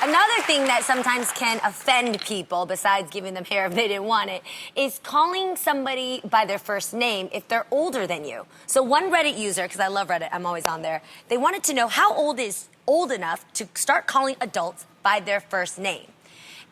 Another thing that sometimes can offend people, besides giving them hair if they didn't want it, is calling somebody by their first name if they're older than you. So one Reddit user, because I love Reddit, I'm always on there, they wanted to know how old is old enough to start calling adults by their first name.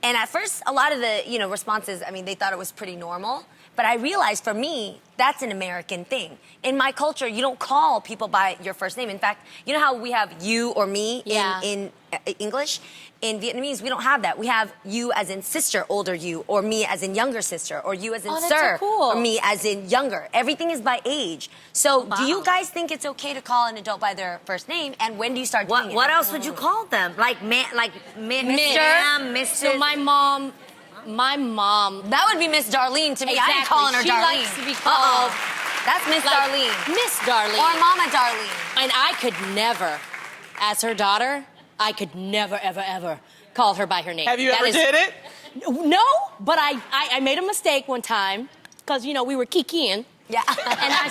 And at first, a lot of the responses, I mean, they thought it was pretty normal. But I realized for me, that's an American thing. In my culture, you don't call people by your first name. In fact, you know how we have you or me in English? In Vietnamese, we don't have that. We have you as in sister, older you, or me as in younger sister, or you as in sir, so cool. or me as in younger. Everything is by age. So do you guys think it's okay to call an adult by their first name? And when do you start doing it? What else would you call them? Like Mr., Mrs. So my mom. That would be Miss Darlene to me. Exactly. I ain't calling her she Darlene. Likes to be called. That's Miss Darlene. Miss Darlene. Or Mama Darlene. And I could never, as her daughter, I could never, ever, ever call her by her name. Have you ever did it? No, but I made a mistake one time because, we were kikiing. Yeah. And I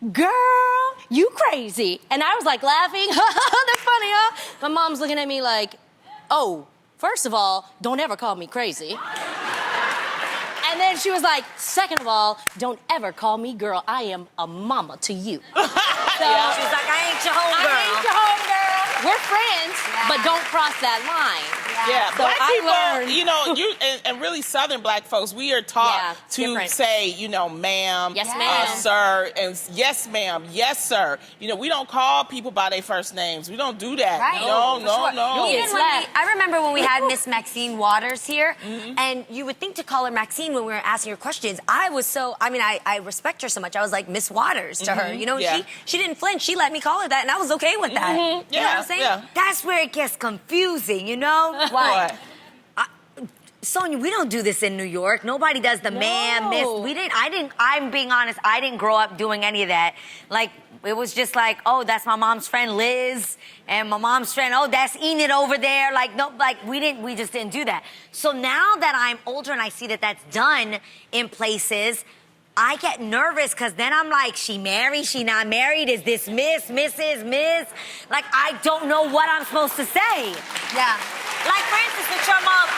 said, girl, you crazy. And I was like laughing. That's funny, huh? My mom's looking at me like, oh, first of all, don't ever call me crazy. And then she was like, second of all, don't ever call me girl. I am a mama to you. So She's like, I ain't your homegirl. I ain't your homegirl. We're friends, but don't cross that line. Yeah, So black I people, learned- and really Southern black folks, we are taught to different. say, ma'am, Yes, ma'am. sir, and yes, ma'am, yes, sir. We don't call people by their first names. We don't do that. Right. No. Even I remember when we had Miss Maxine Waters here, and you would think to call her Maxine when we were asking her questions. I respect her so much. I was like Miss Waters to her. She didn't flinch. She let me call her that, and I was okay with that. You know what I'm saying? Yeah. That's where it gets confusing, Why? Sonia, we don't do this in New York. Nobody does the ma'am, miss. I'm being honest, I didn't grow up doing any of that. Like, it was just like, oh, that's my mom's friend Liz, and my mom's friend, oh, that's Enid over there. Like, no, we just didn't do that. So now that I'm older and I see that that's done in places, I get nervous because then I'm like, she married, she not married, is this Miss, Mrs., Miss? Like, I don't know what I'm supposed to say. Yeah. Like, for instance, with your mom,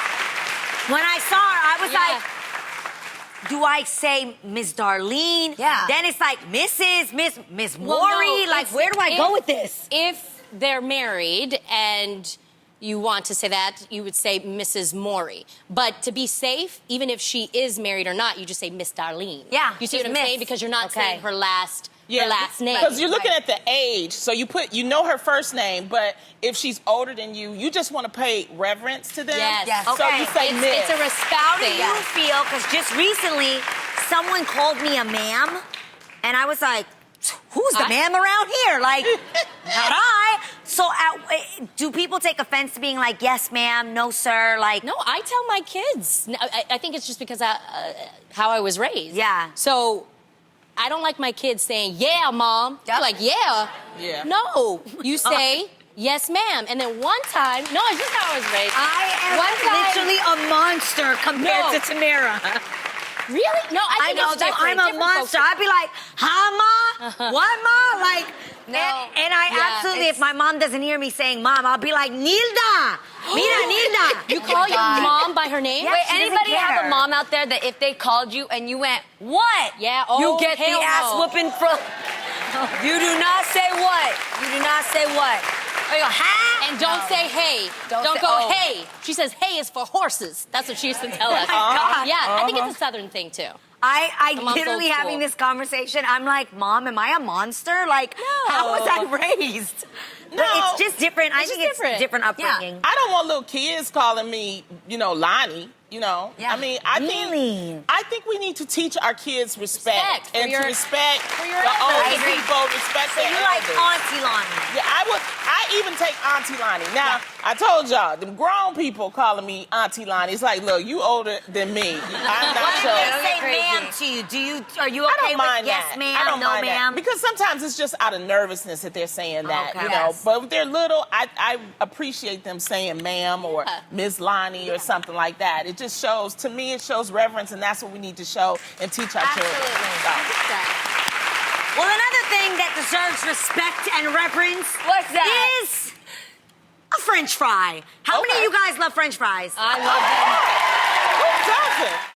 when I saw her, I was like, do I say Miss Darlene? Yeah. Then it's like Mrs., Miss Maury. Well, no, like, where do I go with this? If they're married and you want to say that, you would say Mrs. Maury. But to be safe, even if she is married or not, you just say Miss Darlene. Yeah, You see what I'm Miss. saying? Because you're not saying her last name. Because you're looking at the age, so you know her first name, but if she's older than you, you just want to pay reverence to them. Yes. So Okay. you say Miss. It's a respect How do thing. you feel? Because just recently, someone called me a ma'am, and I was like, who's the ma'am around here? Like, not I. So do people take offense to being like, yes, ma'am, no, sir? Like, No, I tell my kids. I think it's just because how I was raised. Yeah. So I don't like my kids saying, yeah, mom. They're like, yeah. Yeah. No, you say, yes, ma'am. And then one time, no, it's just how I was raised. I am One time- literally a monster compared to Tamara. Really? No, I think it's different. I'm a Different monster. folks. I'd be like, huh, Ma? What, Ma? Like, and I absolutely, if my mom doesn't hear me saying mom, I'll be like, Nilda! Mira, Nilda! You call your mom by her name? Yeah. Wait, She doesn't anybody have care. a mom out there that if they called you and you went, what? Yeah, you get the hell ass no. whooping from. You do not say what. You do not say what. Or you go, huh? And don't say hey. Don't say- go oh. hey. She says hey is for horses. That's what she used to tell us. God. Yeah, I think it's a Southern thing too. I mom's literally old having school. this conversation, I'm like, Mom, am I a monster? Like, how was I raised? But it's just different. I think just it's different upbringing. I don't want little kids calling me, Lonnie. Yeah. I mean, Really? I think we need to teach our kids respect Respect and for to respect your the elders. older I agree. people, respect So their you like elders. Auntie Lonnie? Yeah, I even take Auntie Lonnie. Now, I told y'all, them grown people calling me Auntie Lonnie. It's like, look, you older than me. I'm not Why sure. do Don't they get say crazy. ma'am to you? Are you I okay don't mind with yes, that. I ma'am, don't no, mind that. ma'am? Because sometimes it's just out of nervousness that they're saying that, Okay. Yes. But if they're little, I appreciate them saying ma'am or Miss Lonnie or something like that. It just shows, to me, it shows reverence, and that's what we need to show and teach our children. So. Well, another thing that deserves respect and reverence What's that? is a French fry. How many of you guys love French fries? I love them. Who doesn't?